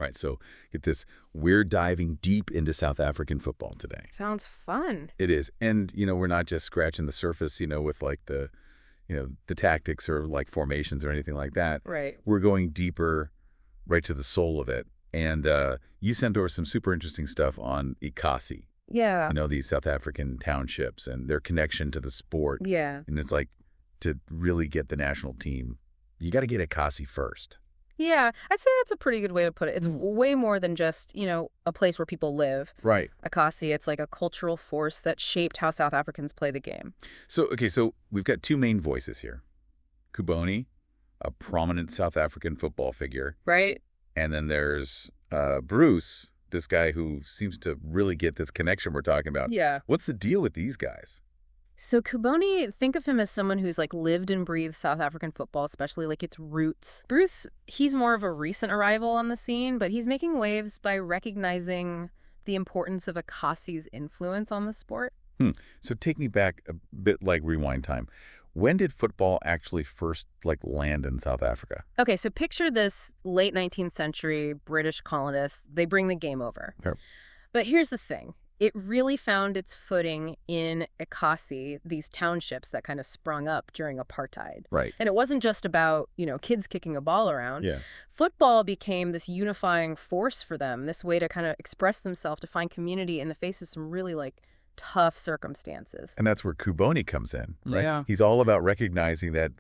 Right, so get this, we're diving deep into South African football today. Sounds fun. It is. And, we're not just scratching the surface, with like the tactics or like formations or anything like that. Right. We're going deeper right to the soul of it. And you sent over some super interesting stuff on Ekasi, Yeah. these South African townships and their connection to the sport. Yeah. And it's like, to really get the national team, you got to get Ekasi first. Yeah. I'd say that's a pretty good way to put it. It's way more than just, a place where people live. Right. Ekasi, it's like a cultural force that shaped how South Africans play the game. So, okay, so we've got two main voices here. Khuboni, a prominent South African football figure. Right? And then there's Broos, this guy who seems to really get this connection we're talking about. Yeah. What's the deal with these guys? So Khuboni, think of him as someone who's like lived and breathed South African football, especially like its roots. Bruce, he's more of a recent arrival on the scene, but he's making waves by recognizing the importance of Ekasi's influence on the sport. So take me back a bit, like rewind time. When did football actually first land in South Africa? Okay, so picture this late 19th century British colonists. They bring the game over. Yep. But here's the thing. It really found its footing in Ekasi, these townships that kind of sprung up during apartheid. Right. And it wasn't just about, kids kicking a ball around. Yeah. Football became this unifying force for them, this way to kind of express themselves, to find community in the face of some really tough circumstances. And that's where Khuboni comes in, right? Yeah. He's all about recognizing that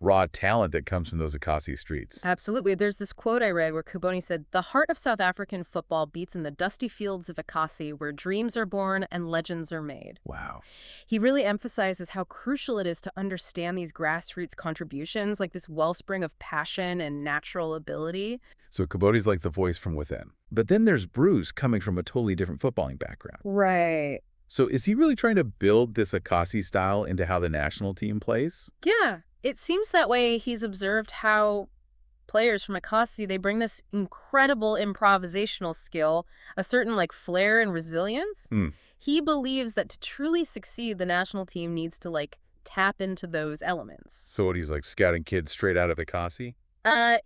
raw talent that comes from those Ekasi streets. Absolutely. There's this quote I read where Khuboni said, "The heart of South African football beats in the dusty fields of Ekasi, where dreams are born and legends are made." Wow. He really emphasizes how crucial it is to understand these grassroots contributions, like this wellspring of passion and natural ability. So Khuboni's like the voice from within. But then there's Bruce coming from a totally different footballing background. Right. So is he really trying to build this Ekasi style into how the national team plays? Yeah. It seems that way. He's observed how players from Ekasi, they bring this incredible improvisational skill, a certain flair and resilience. He believes that to truly succeed, the national team needs to tap into those elements. So what, he's scouting kids straight out of Ekasi?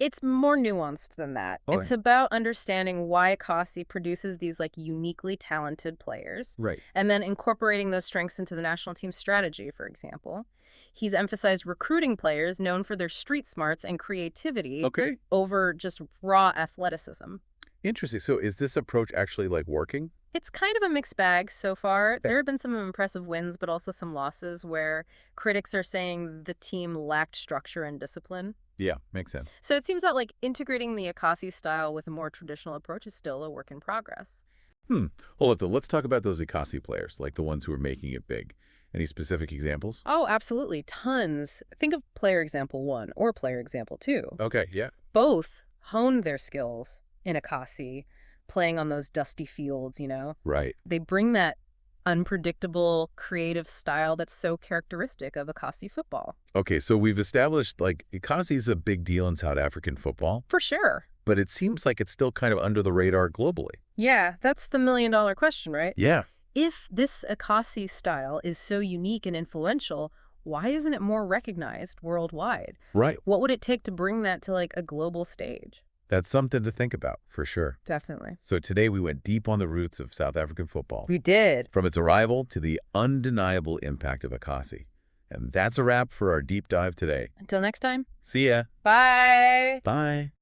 It's more nuanced than that. Oh, It's about understanding why Ekasi produces these uniquely talented players. Right. And then incorporating those strengths into the national team strategy, for example. He's emphasized recruiting players known for their street smarts and creativity over just raw athleticism. Interesting. So is this approach actually working? It's kind of a mixed bag so far. There have been some impressive wins, but also some losses where critics are saying the team lacked structure and discipline. Yeah, makes sense. So it seems that integrating the Ekasi style with a more traditional approach is still a work in progress. Hold up, though. Let's talk about those Ekasi players, the ones who are making it big. Any specific examples? Oh, absolutely. Tons. Think of player example 1 or player example 2. Okay, yeah. Both honed their skills in Ekasi, playing on those dusty fields, Right. They bring that unpredictable, creative style that's so characteristic of Ekasi football. Okay, so we've established, Ekasi is a big deal in South African football, For sure. but it seems like it's still kind of under the radar globally. Yeah, that's the million-dollar question, right? Yeah. If this Ekasi style is so unique and influential, why isn't it more recognized worldwide? Right. What would it take to bring that to a global stage? That's something to think about, for sure. Definitely. So today we went deep on the roots of South African football, We did. from its arrival to the undeniable impact of Ekasi. And that's a wrap for our deep dive today. Until next time. See ya. Bye. Bye.